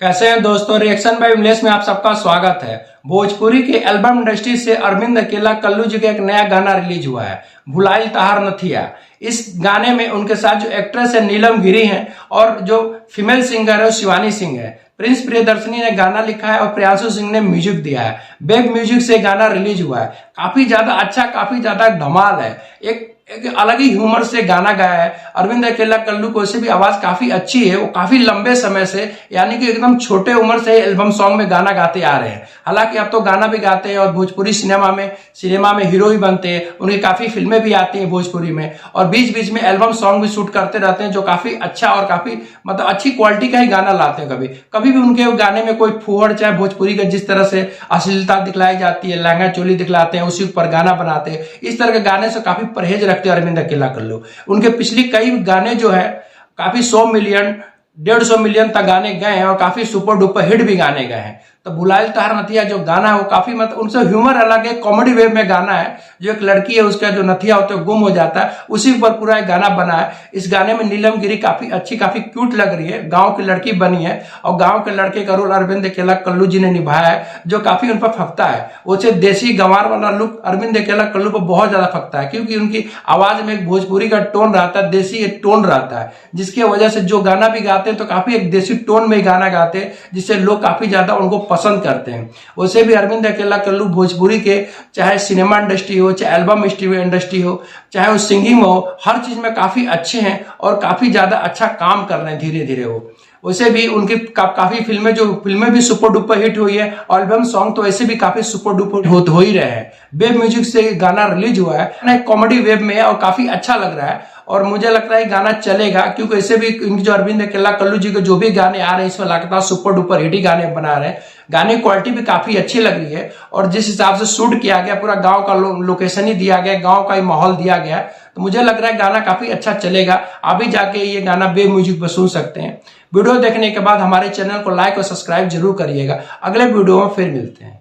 कैसे हैं दोस्तों, रिएक्शन बाय विमलेश में आप सबका स्वागत है। भोजपुरी के एल्बम इंडस्ट्री से अरविंद अकेला कल्लू जी का एक नया गाना रिलीज हुआ है, भुलाइल तहार नथिया। इस गाने में उनके साथ जो एक्ट्रेस है नीलम गिरी हैं और जो फीमेल सिंगर है वो शिवानी सिंह है। प्रिंस प्रियदर्शनी ने गाना लिखा है और प्रियांशु सिंह ने म्यूजिक दिया है। वेब म्यूजिक से गाना रिलीज हुआ है। काफी ज्यादा अच्छा, काफी ज्यादा धमाल है। एक अलग ही ह्यूमर से गाना गाया है अरविंद अकेला कल्लू को। वैसे भी आवाज काफी अच्छी है। वो काफी लंबे समय से, यानी कि एकदम छोटे उम्र से एल्बम सॉन्ग में गाना गाते आ रहे हैं। हालांकि अब तो गाना भी गाते हैं और भोजपुरी सिनेमा में हीरो भी बनते हैं। उनकी काफी फिल्में भी आती हैं भोजपुरी में, और बीच बीच में एल्बम सॉन्ग भी शूट करते रहते हैं, जो काफी अच्छा और काफी मतलब अच्छी क्वालिटी का ही गाना लाते हैं। कभी कभी भी उनके गाने में कोई फूहड़, चाहे भोजपुरी का जिस तरह से अश्लीलता दिखलाई जाती है, लहंगा चोली दिखलाते हैं, उसी पर गाना बनाते हैं, इस तरह के गाने से काफी परहेज रखते हैं अरविंद अकेला कल्लू। उनके पिछली कई गाने जो है काफी 100 मिलियन 150 मिलियन तक गाने गए हैं और काफी सुपर डुपर हिट भी गाने गए हैं। तो भुलाइल तहार नथिया जो गाना है वो काफी मतलब उनसे ह्यूमर अलग है, कॉमेडी वे में गाना है। जो एक लड़की है उसका जो नथिया होता है गुम हो जाता है, उसी पर पूरा एक गाना बना है। इस गाने में नीलम गिरी काफी अच्छी, काफी क्यूट लग रही है। गांव की लड़की बनी है और गांव के लड़के का रोल अरविंद अकेला कल्लू जी ने निभाया है, जो काफी उन पर फकता है। उसे देसी गंवार वाला लुक अरविंद अकेला कल्लू पर बहुत ज्यादा फकता है, क्योंकि उनकी आवाज में एक भोजपुरी का टोन रहता है, देसी टोन रहता है, जिसकी वजह से जो गाना भी गाते हैं तो काफी एक देसी टोन में ही गाना गाते हैं, जिससे लोग काफी ज्यादा उनको पसंद करते हैं। वैसे भी अरविंद अकेला कल्लू भोजपुरी के, चाहे सिनेमा इंडस्ट्री हो, चाहे एल्बम इंडस्ट्री हो, चाहे वो सिंगिंग हो, हर चीज में काफी अच्छे हैं और काफी ज्यादा अच्छा काम कर रहे हैं धीरे धीरे वो। वैसे भी उनकी काफी फिल्में भी सुपर डुपर हिट हुई है। एल्बम सॉन्ग तो ऐसे भी काफी सुपर डुपर हो ही रहे हैं। वेब म्यूजिक से गाना रिलीज हुआ है, कॉमेडी वेब में है और काफी अच्छा लग रहा है। और मुझे लगता है गाना चलेगा, क्योंकि ऐसे भी इनकी जो अरविंद अकेला कल्लू जी के जो भी गाने आ रहे हैं इसमें लगातार सुपर डुपर हिट ही गाने बना रहे हैं। गाने की क्वालिटी भी काफी अच्छी लग रही है और जिस हिसाब से शूट किया गया, पूरा गांव का लोकेशन ही दिया गया, गांव का ही माहौल दिया गया, तो मुझे लग रहा है गाना काफी अच्छा चलेगा। अभी जाके ये गाना वेब म्यूजिक पर सुन सकते हैं। वीडियो देखने के बाद हमारे चैनल को लाइक और सब्सक्राइब जरूर करिएगा। अगले वीडियो में फिर मिलते हैं।